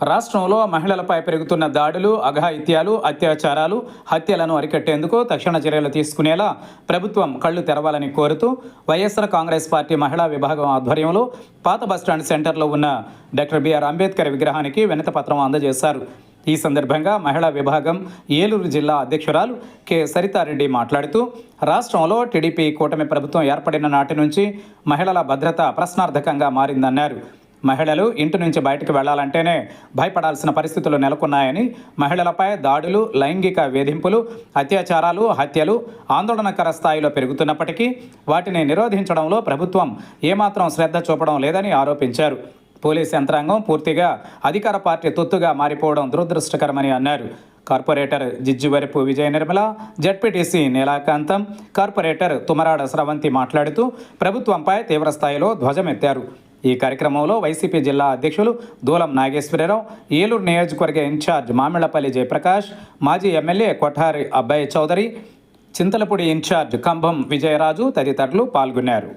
రాష్ట్రంలో మహిళలపై పెరుగుతున్న దాడులు, అఘాయిత్యాలు, అత్యాచారాలు, హత్యలను అరికట్టేందుకు తక్షణ చర్యలు తీసుకునేలా ప్రభుత్వం కళ్లు తెరవాలని కోరుతూ వైఎస్ఆర్ కాంగ్రెస్ పార్టీ మహిళా విభాగం ఆధ్వర్యంలో పాత బస్టాండ్ సెంటర్లో ఉన్న డాక్టర్ బిఆర్ అంబేద్కర్ విగ్రహానికి వినతిపత్రం అందజేశారు. ఈ సందర్భంగా మహిళా విభాగం ఏలూరు జిల్లా అధ్యక్షురాలు కె సరితారెడ్డి మాట్లాడుతూ, రాష్ట్రంలో టీడీపీ కూటమి ప్రభుత్వం ఏర్పడిన నాటి నుంచి మహిళల భద్రత ప్రశ్నార్థకంగా మారిందన్నారు. మహిళలు ఇంటి నుంచి బయటకు వెళ్లాలంటేనే భయపడాల్సిన పరిస్థితులు నెలకొన్నాయని, మహిళలపై దాడులు, లైంగిక వేధింపులు, అత్యాచారాలు, హత్యలు ఆందోళనకర స్థాయిలో పెరుగుతున్నప్పటికీ వాటిని నిరోధించడంలో ప్రభుత్వం ఏమాత్రం శ్రద్ధ చూపడం లేదని ఆరోపించారు. పోలీస్ యంత్రాంగం పూర్తిగా అధికార పార్టీ తొత్తుగా మారిపోవడం దురదృష్టకరమని అన్నారు. Corporator Jijjuvarapu Vijaya Nirmala, ZPTC నీలాకాంతం, corporator Tumarada స్రవంతి మాట్లాడుతూ ప్రభుత్వంపై తీవ్రస్థాయిలో ధ్వజమెత్తారు. ఈ కార్యక్రమంలో వైసీపీ జిల్లా అధ్యక్షులు దూలం నాగేశ్వరరావు, ఏలూరు నియోజకవర్గ ఇన్ఛార్జ్ మామిళ్లపల్లి జయప్రకాష్, మాజీ ఎమ్మెల్యే కొఠారి అబ్బాయి చౌదరి, చింతలపూడి ఇన్ఛార్జ్ కంభం విజయరాజు తదితరులు పాల్గొన్నారు.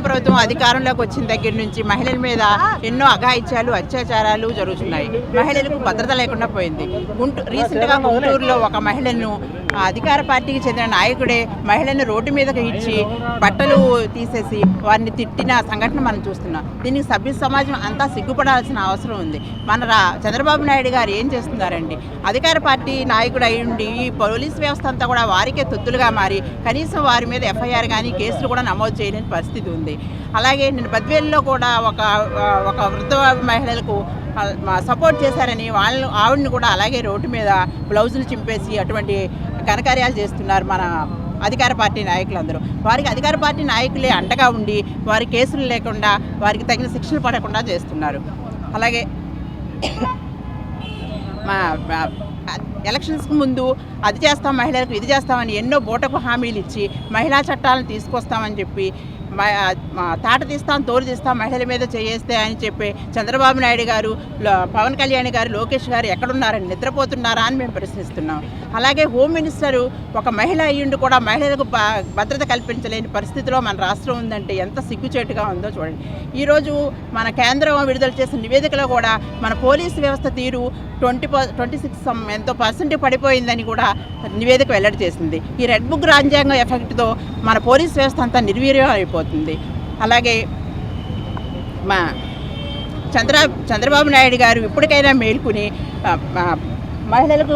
ప్రభుత్వం అధికారంలోకి వచ్చిన దగ్గర నుంచి మహిళల మీద ఎన్నో అఘాయిత్యాలు, అత్యాచారాలు జరుగుతున్నాయి. మహిళలకు భద్రత లేకుండా పోయింది. రీసెంట్గా గుంటూరులో ఒక మహిళను అధికార పార్టీకి చెందిన నాయకుడే మహిళను రోడ్డు మీదకి ఇచ్చి బట్టలు తీసేసి వారిని తిట్టిన సంఘటన మనం చూస్తున్నాం. దీనికి సభ్య సమాజం అంతా సిగ్గుపడాల్సిన అవసరం ఉంది. చంద్రబాబు నాయుడు గారు ఏం చేస్తున్నారండి? అధికార పార్టీ నాయకుడు అయ్యుండి ఈ పోలీస్ వ్యవస్థ అంతా కూడా వారికే తొత్తులుగా మారి కనీసం వారి మీద ఎఫ్ఐఆర్ కానీ కేసులు కూడా నమోదు చేయలేని పరిస్థితి ఉంది. అలాగే నేను బద్వేలులో కూడా ఒక వృద్ధ మహిళలకు సపోర్ట్ చేశారని ఆవిడని కూడా అలాగే రోడ్డు మీద బ్లౌజులు చింపేసి అటువంటి ఘనకార్యాలు చేస్తున్నారు మన అధికార పార్టీ నాయకులందరూ. వారికి అధికార పార్టీ నాయకులే అండగా ఉండి వారి కేసులు లేకుండా వారికి తగిన శిక్షలు పడకుండా చేస్తున్నారు. అలాగే ఎలక్షన్స్కి ముందు అది చేస్తాం, మహిళలకు ఇది చేస్తామని ఎన్నో బూటకు హామీలు ఇచ్చి మహిళా చట్టాలను తీసుకొస్తామని చెప్పి తాట తీస్తాం, తోలు తీస్తాం, మహిళల మీద చేస్తే అని చెప్పి చంద్రబాబు నాయుడు గారు, పవన్ కళ్యాణ్ గారు, లోకేష్ గారు ఎక్కడున్నారని నిద్రపోతున్నారా అని మేము ప్రశ్నిస్తున్నాం. అలాగే హోమ్ మినిస్టరు ఒక మహిళ అయ్యుండి కూడా మహిళలకు భద్రత కల్పించలేని పరిస్థితిలో మన రాష్ట్రం ఉందంటే ఎంత సిగ్గుచేటుగా ఉందో చూడండి. ఈరోజు మన కేంద్రం విడుదల చేసిన నివేదికలో కూడా మన పోలీసు వ్యవస్థ తీరు 26 ఎంతో % పడిపోయిందని కూడా నివేదిక వెల్లడి చేసింది. ఈ రెడ్ బుక్ రాజ్యాంగం ఎఫెక్ట్తో మన పోలీస్ వ్యవస్థ అంతా నిర్వీర్యం అయిపోతుంది. అలాగే మా చంద్రబాబు నాయుడు గారు ఇప్పటికైనా మేల్కొని మహిళలకు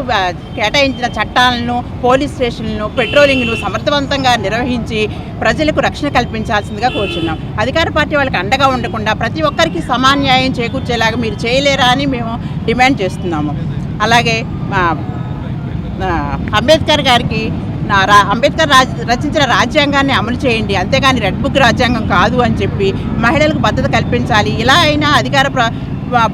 కేటాయించిన చట్టాలను, పోలీస్ స్టేషన్లను, పెట్రోలింగ్ను సమర్థవంతంగా నిర్వహించి ప్రజలకు రక్షణ కల్పించాల్సిందిగా కోరుచున్నాం. అధికార పార్టీ వాళ్ళకి అండగా ఉండకుండా ప్రతి ఒక్కరికి సమాన్యాయం చేకూర్చేలాగా మీరు చేయలేరా అని మేము డిమాండ్ చేస్తున్నాము. అలాగే అంబేద్కర్ గారికి అంబేద్కర్ రచించిన రాజ్యాంగాన్ని అమలు చేయండి, అంతేగాని రెడ్ బుక్ రాజ్యాంగం కాదు అని చెప్పి మహిళలకు భద్రత కల్పించాలి. ఇలా అయినా అధికార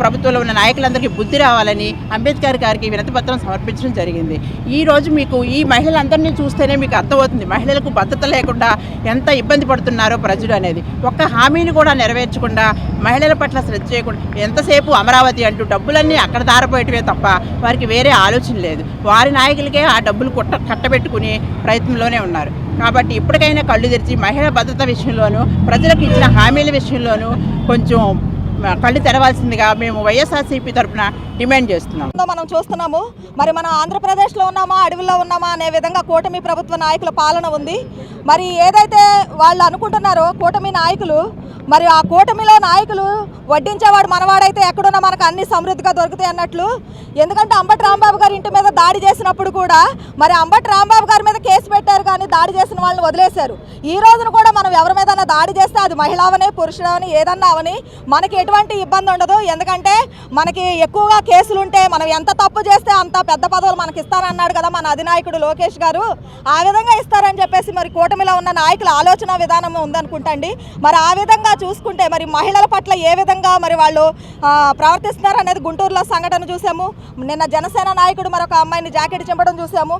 ప్రభుత్వంలో ఉన్న నాయకులందరికీ బుద్ధి రావాలని అంబేద్కర్ గారికి వినతిపత్రం సమర్పించడం జరిగింది. ఈరోజు మీకు ఈ మహిళలందరినీ చూస్తేనే మీకు అర్థమవుతుంది మహిళలకు భద్రత లేకుండా ఎంత ఇబ్బంది పడుతున్నారో ప్రజలు అనేది. ఒక్క హామీని కూడా నెరవేర్చకుండా మహిళల పట్ల శ్రద్ధ చేయకుండా ఎంతసేపు అమరావతి అంటూ డబ్బులన్నీ అక్కడ దారపోయటమే తప్ప వారికి వేరే ఆలోచన లేదు. వారి నాయకులకే ఆ డబ్బులు కట్టబెట్టుకునే ప్రయత్నంలోనే ఉన్నారు. కాబట్టి ఇప్పటికైనా కళ్ళు తెరిచి మహిళా భద్రత విషయంలోనూ ప్రజలకు ఇచ్చిన హామీల విషయంలోనూ కొంచెం కళ్ళు తెరవాల్సిందిగా మేము వైఎస్ఆర్సీపీ తరఫున డిమాండ్ చేస్తున్నాం. మనం చూస్తున్నాము, మరి మనం ఆంధ్రప్రదేశ్లో ఉన్నామా అడవుల్లో ఉన్నామా అనే విధంగా కూటమి ప్రభుత్వ నాయకుల పాలన ఉంది. మరి ఏదైతే వాళ్ళు అనుకుంటున్నారో కూటమి నాయకులు, మరి ఆ కూటమిలో నాయకులు వడ్డించేవాడు మనవాడైతే ఎక్కడున్నా మనకు అన్ని సమృద్ధిగా దొరుకుతాయి అన్నట్లు. ఎందుకంటే అంబటి రాంబాబు గారి ఇంటి మీద దాడి చేసినప్పుడు కూడా మరి అంబటి రాంబాబు గారి మీద కేసు పెట్టారు, కానీ దాడి చేసిన వాళ్ళని వదిలేశారు. ఈ రోజున కూడా మనం ఎవరి మీద దాడి చేస్తే అది మహిళవని పురుషుడవని ఏదన్నా అవని మనకి ఎటువంటి ఇబ్బంది ఉండదు. ఎందుకంటే మనకి ఎక్కువగా కేసులు ఉంటే మనం ఎంత తప్పు చేస్తే అంత పెద్ద పదవులు మనకి ఇస్తారన్నాడు కదా మన అధినాయకుడు లోకేష్ గారు. ఆ విధంగా ఇస్తారని చెప్పేసి మరి కూటమిలో ఉన్న నాయకుల ఆలోచన విధానం ఉందనుకుంటండి. మరి ఆ విధంగా చూసుకుంటే మరి మహిళల పట్ల ఏ విధంగా మరి వాళ్ళు ప్రవర్తిస్తున్నారు అనేది గుంటూరులో సంఘటన చూసాము. నిన్న జనసేన నాయకుడు మరొక అమ్మాయిని జాకెట్ చింపడం చూసాము.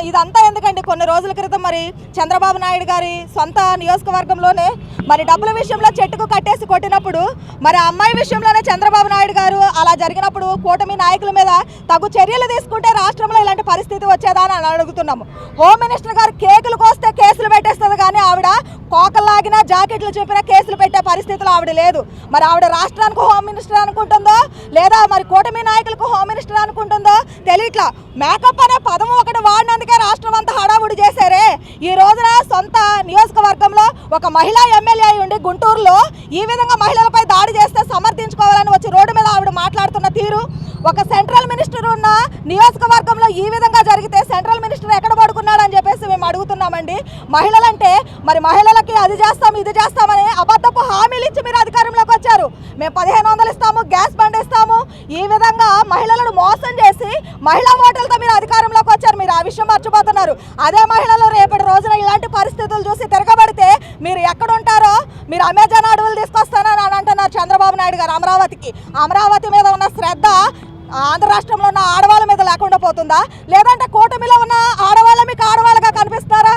ఇదంతా ఎందుకంటే కొన్ని రోజుల క్రితం మరి చంద్రబాబు నాయుడు గారి సొంత నియోజకవర్గంలోనే మరి డబ్బుల విషయంలో చెట్టుకు కట్టేసి కొట్టినప్పుడు మరి అమ్మాయి విషయంలోనే చంద్రబాబు నాయుడు గారు అలా జరిగినప్పుడు కూటమి నాయకుల మీద తగు చర్యలు తీసుకుంటే రాష్ట్రంలో ఇలాంటి పరిస్థితి వచ్చేదా అని అడుగుతున్నాము. హోమ్ మినిస్టర్ గారు కేకులు కోస్తే కేసులు పెట్టేస్తుంది, కానీ ఆవిడ కోకల్లాగినా జాకెట్లు చెప్పినా కేసులు పెట్టే పరిస్థితిలో ఆవిడ లేదు. మరి ఆవిడ రాష్ట్రానికి హోమ్ మినిస్టర్ అనుకుంటుందో లేదా మరి కూటమి నాయకులకు హోమ్ మినిస్టర్ అనుకుంటుందో తెలియట్లా. మేకప్ అనే పదం ఒకటి వాడినందుకే రాష్ట్రం అంతా హడావుడి చేశారే. ఈ రోజున సొంత నియోజకవర్గంలో ఒక మహిళా ఎమ్మెల్యే అయి ఉండి గుంటూరులో ఈ విధంగా మహిళలపై దాడి చేస్తే సమర్థించుకోవాలని వచ్చి రోడ్డు మీద ఆవిడ మాట్లాడుతున్న తీరు, ఒక సెంట్రల్ మినిస్టర్ ఉన్న నియోజకవర్గంలో ఈ విధంగా జరిగితే సెంట్రల్ మినిస్టర్ ఎక్కడ పడుకున్నాడని చెప్పేసి మేము అడుగుతున్నామండి. మహిళలంటే మరి మహిళలకి అది చేస్తాం ఇది చేస్తామని అబద్ధపు హామీలు ఇచ్చి మీరు అధికారంలోకి వచ్చారు. మేము 1500 ఇస్తాము, గ్యాస్ బండ్ ఇస్తాము, ఈ విధంగా మహిళలను మోసం చేసి మహిళా ఓటర్లతో మీరు అధికారంలోకి వచ్చారు. మీరు ఆ విషయం మర్చిపోతున్నారు. అదే మహిళలు రేపటి రోజున ఇలాంటి పరిస్థితులు చూసి తిరగబడితే మీరు ఎక్కడుంటారో, మీరు అమెజాన్ అడవులు తీసుకొస్తానని అంటున్నారు చంద్రబాబు నాయుడు గారు అమరావతికి. అమరావతి మీద ఉన్న శ్రద్ధ ఆంధ్ర రాష్ట్రంలో ఉన్న ఆడవాళ్ళ మీద లేకుండా పోతుందా? లేదంటే కూటమిలో ఉన్న ఆడవాళ్ళ మీకు ఆడవాళ్ళగా కనిపిస్తారా?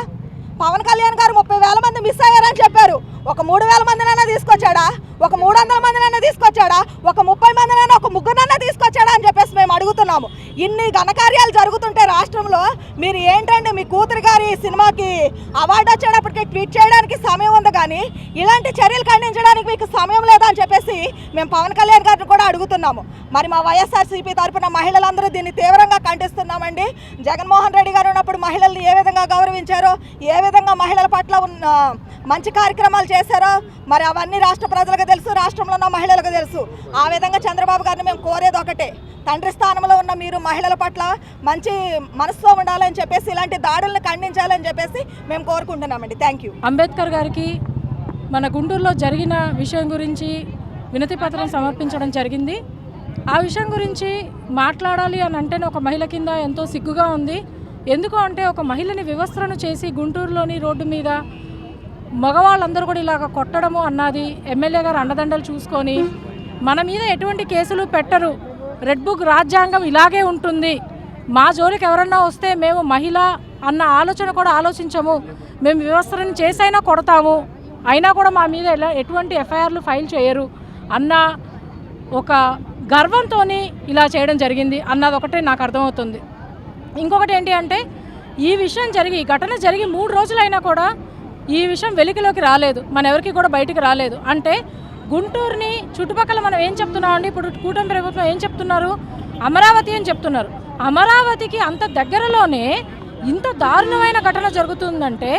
పవన్ కళ్యాణ్ గారు 30,000 మంది మిస్ అయ్యారని చెప్పారు. ఒక 3,000 మందినైనా తీసుకొచ్చాడా? ఒక 300 మందినైనా తీసుకొచ్చాడా? ఒక 30 మందినైనా ఒక ముగ్గురన్నా తీసుకొచ్చాడా అని చెప్పేసి మేము అడుగుతున్నాము. ఇన్ని ఘనకార్యాలు జరుగుతుంటే రాష్ట్రంలో మీరు ఏంటండి, మీ కూతురు గారి సినిమాకి అవార్డు వచ్చేటప్పటికి ట్వీట్ చేయడానికి సమయం ఉంది, కానీ ఇలాంటి చర్యలు ఖండించడానికి మీకు సమయం లేదా అని చెప్పేసి మేము పవన్ కళ్యాణ్ గారిని కూడా అడుగుతున్నాము. మరి మా వైఎస్ఆర్సీపీ తరఫున మహిళలందరూ దీన్ని తీవ్రంగా ఖండిస్తున్నామండి. జగన్మోహన్ రెడ్డి గారు ఉన్నప్పుడు మహిళల్ని ఏ విధంగా గౌరవించారో, ఏ విధంగా మహిళల పట్ల మంచి కార్యక్రమాలు చేశారో మరి అవన్నీ రాష్ట్ర ప్రజలకు తెలుసు, రాష్ట్రంలో ఉన్న మహిళలకు తెలుసు. ఆ విధంగా చంద్రబాబు గారిని మేము కోరేది ఒకటే, తండ్రి స్థానంలో ఉన్న మీరు మహిళల పట్ల మంచి మనసుతో ఉండాలని చెప్పేసి ఇలాంటి దాడులను ఖండించాలని చెప్పేసి మేము కోరుకుంటున్నామండి. Thank you. అంబేద్కర్ గారికి మన గుంటూరులో జరిగిన విషయం గురించి వినతి పత్రం సమర్పించడం జరిగింది. ఆ విషయం గురించి మాట్లాడాలి అని అంటేనే ఒక మహిళ కింద ఎంతో సిగ్గుగా ఉంది. ఎందుకు అంటే ఒక మహిళని వివస్త్రణ చేసి గుంటూరులోని రోడ్డు మీద మగవాళ్ళందరూ కూడా ఇలాగ కొట్టడము అన్నది ఎమ్మెల్యే గారు అండదండలు చూసుకొని మన మీద ఎటువంటి కేసులు పెట్టరు, రెడ్ బుక్ రాజ్యాంగం ఇలాగే ఉంటుంది, మా జోలికి ఎవరన్నా వస్తే మేము మహిళ అన్న ఆలోచన కూడా ఆలోచించము, మేము వ్యవస్థను చేసైనా కొడతాము, అయినా కూడా మా మీద ఎటువంటి ఎఫ్ఐఆర్లు ఫైల్ చేయరు అన్న ఒక గర్వంతో ఇలా చేయడం జరిగింది అన్నది ఒకటే నాకు అర్థమవుతుంది. ఇంకొకటి ఏంటి అంటే ఈ విషయం ఘటన జరిగి 3 రోజులైనా కూడా ఈ విషయం వెలికిలోకి రాలేదు, మన ఎవరికి కూడా బయటికి రాలేదు. అంటే గుంటూరుని చుట్టుపక్కల మనం ఏం చెప్తున్నామండి, ఇప్పుడు కూటమి ప్రభుత్వం ఏం చెప్తున్నారు, అమరావతి అని చెప్తున్నారు. అమరావతికి అంత దగ్గరలోనే ఇంత దారుణమైన ఘటన జరుగుతుందంటే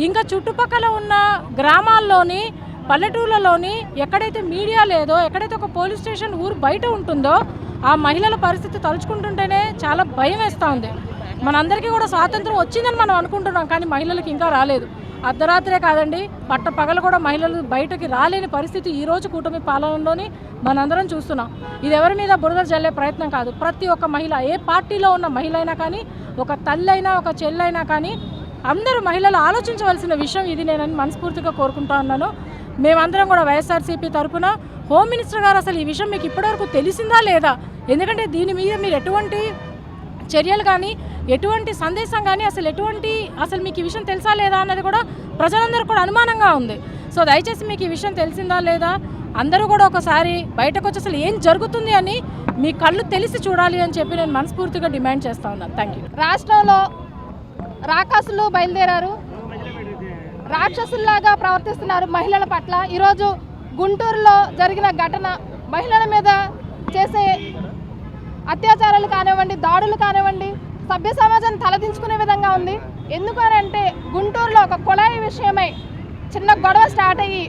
ఇంకా చుట్టుపక్కల ఉన్న గ్రామాల్లోని పల్లెటూళ్ళలోని ఎక్కడైతే మీడియా లేదో, ఎక్కడైతే ఒక పోలీస్ స్టేషన్ ఊరు బయట ఉంటుందో ఆ మహిళల పరిస్థితి తలుచుకుంటుంటేనే చాలా భయం వేస్తూ ఉంది. మనందరికీ కూడా స్వాతంత్రం వచ్చిందని మనం అనుకుంటున్నాం, కానీ మహిళలకు ఇంకా రాలేదు. అర్ధరాత్రే కాదండి, పట్ట పగలు కూడా మహిళలు బయటకి రాలేని పరిస్థితి ఈరోజు కూటమి పాలనలోని మనందరం చూస్తున్నాం. ఇది ఎవరి మీద బురద జల్లే ప్రయత్నం కాదు. ప్రతి ఒక్క మహిళ, ఏ పార్టీలో ఉన్న మహిళ అయినా కానీ, ఒక తల్లైనా ఒక చెల్లైనా కానీ అందరూ మహిళలు ఆలోచించవలసిన విషయం ఇది నేనని మనస్ఫూర్తిగా కోరుకుంటా ఉన్నాను. మేమందరం కూడా వైఎస్ఆర్సీపీ తరఫున హోమ్ మినిస్టర్ గారు అసలు ఈ విషయం మీకు ఇప్పటివరకు తెలిసిందా లేదా, ఎందుకంటే దీని మీద మీరు ఎటువంటి చర్యలు కానీ ఎటువంటి సందేశం కానీ అసలు మీకు ఈ విషయం తెలుసా లేదా అన్నది కూడా ప్రజలందరూ కూడా అనుమానంగా ఉంది. సో దయచేసి మీకు ఈ విషయం తెలిసిందా లేదా అందరూ కూడా ఒకసారి బయటకు వచ్చి అసలు ఏం జరుగుతుంది అని మీ కళ్ళు తెలిసి చూడాలి అని చెప్పి నేను మనస్ఫూర్తిగా డిమాండ్ చేస్తా ఉన్నాను. Thank you. రాష్ట్రంలో రాకాసులు బయలుదేరారు, రాక్షసుల్లాగా ప్రవర్తిస్తున్నారు మహిళల పట్ల. ఈరోజు గుంటూరులో జరిగిన ఘటన మహిళల మీద చేసే అత్యాచారాలు కానివ్వండి, దాడులు కానివ్వండి, సభ్య సమాజాన్ని తలదించుకునే విధంగా ఉంది. ఎందుకనంటే గుంటూరులో ఒక కుళాయి విషయమై చిన్న గొడవ స్టార్ట్ అయ్యి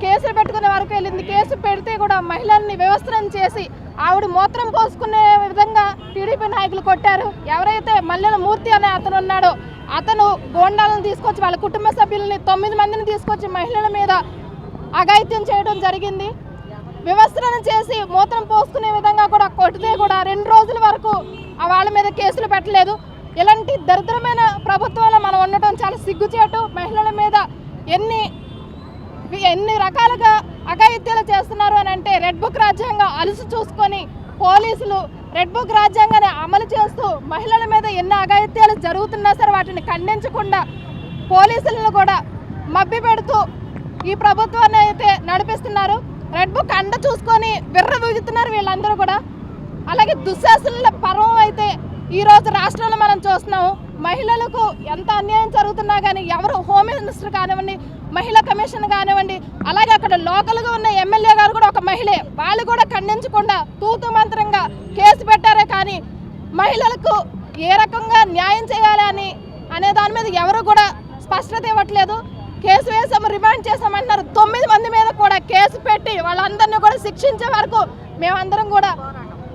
కేసులు పెట్టుకునే వరకు వెళ్ళింది. కేసు పెడితే కూడా మహిళల్ని వ్యవస్థను చేసి ఆవిడ మూత్రం పోసుకునే విధంగా టీడీపీ నాయకులు కొట్టారు. ఎవరైతే మల్లెల మూర్తి అనే అతను ఉన్నాడో అతను గోండాలను తీసుకొచ్చి వాళ్ళ కుటుంబ సభ్యులని 9 మందిని తీసుకొచ్చి మహిళల మీద అఘాయిత్యం చేయడం జరిగింది. వ్యవస్థను చేసి మూత్రం పోసుకునే విధంగా కూడా కొట్టితే కూడా 2 రోజుల వరకు వాళ్ళ మీద కేసులు పెట్టలేదు. ఇలాంటి దరిద్రమైన ప్రభుత్వంలో మనం ఉండటం చాలా సిగ్గుచేటు. మహిళల మీద ఎన్ని రకాలుగా అఘాయిత్యాలు చేస్తున్నారు అని అంటే రెడ్ బుక్ రాజ్యాంగం అలుసు చూసుకొని పోలీసులు రెడ్ బుక్ రాజ్యాంగాన్ని అమలు చేస్తూ మహిళల మీద ఎన్ని అఘాయిత్యాలు జరుగుతున్నా సరే వాటిని ఖండించకుండా పోలీసులను కూడా మభ్య పెడుతూ ఈ ప్రభుత్వాన్ని అయితే నడిపిస్తున్నారు. రెడ్ బుక్ అండ చూసుకొని విర్రవీగుతున్నారు వీళ్ళందరూ కూడా. అలాగే దుశ్శాసనుల పర్వం అయితే ఈరోజు రాష్ట్రంలో మనం చూస్తున్నాము. మహిళలకు ఎంత అన్యాయం జరుగుతున్నా కానీ ఎవరు హోమ్ మినిస్టర్ కానివ్వండి, మహిళా కమిషన్ కానివ్వండి, అలాగే అక్కడ లోకల్గా ఉన్న ఎమ్మెల్యే గారు కూడా ఒక మహిళే, వాళ్ళు కూడా ఖండించకుండా తూతు మంత్రంగా కేసు పెట్టారే కానీ మహిళలకు ఏ రకంగా న్యాయం చేయాలి అనే దాని మీద ఎవరు కూడా స్పష్టత ఇవ్వట్లేదు. కేసు వేసాము, రిమాండ్ చేసామంటున్నారు. 9 మంది మీద కూడా కేసు పెట్టి వాళ్ళందరినీ కూడా శిక్షించే వరకు మేమందరం కూడా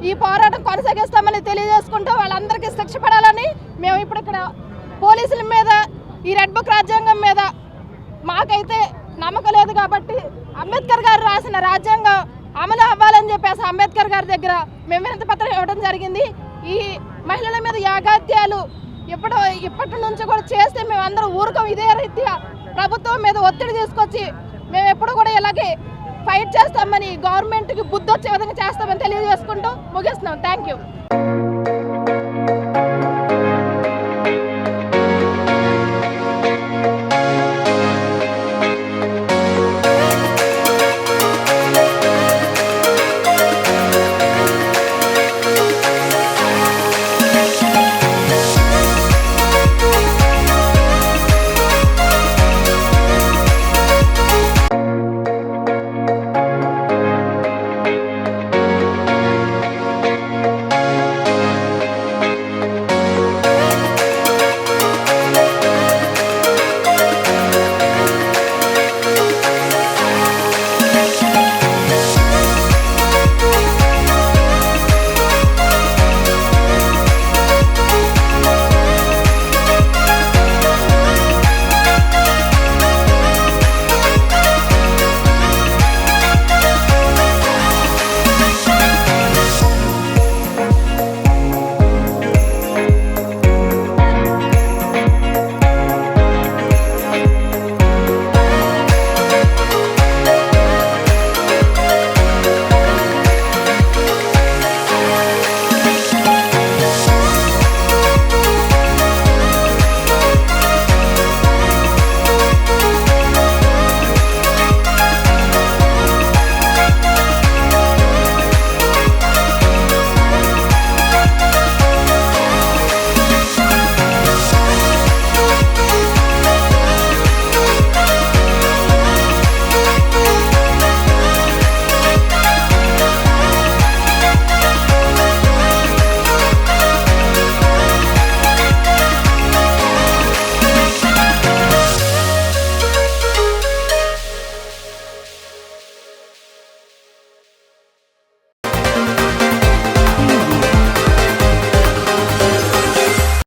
ఈ పోరాటం కొనసాగిస్తామని తెలియజేసుకుంటూ వాళ్ళందరికీ శిక్ష పడాలని మేము ఇప్పుడు ఇక్కడ పోలీసుల మీద, ఈ రెడ్ బుక్ రాజ్యాంగం మీద మాకైతే నమ్మకం లేదు కాబట్టి అంబేద్కర్ గారు రాసిన రాజ్యాంగం అమలు అవ్వాలని చెప్పేసి అంబేద్కర్ గారి దగ్గర మేము వినతి పత్రం ఇవ్వడం జరిగింది. ఈ మహిళల మీద యాగాత్యాలు ఇప్పటి నుంచి కూడా చేస్తే మేమందరం ఊరుకోం. ఇదే రీత్యా ప్రభుత్వం మీద ఒత్తిడి తీసుకొచ్చి మేము ఎప్పుడు కూడా ఇలాగే ఫైట్ చేస్తామని, గవర్నమెంట్కి బుద్ధి వచ్చే విధంగా చేస్తామని తెలియజేసుకుంటూ ముగిస్తున్నాం. Thank you.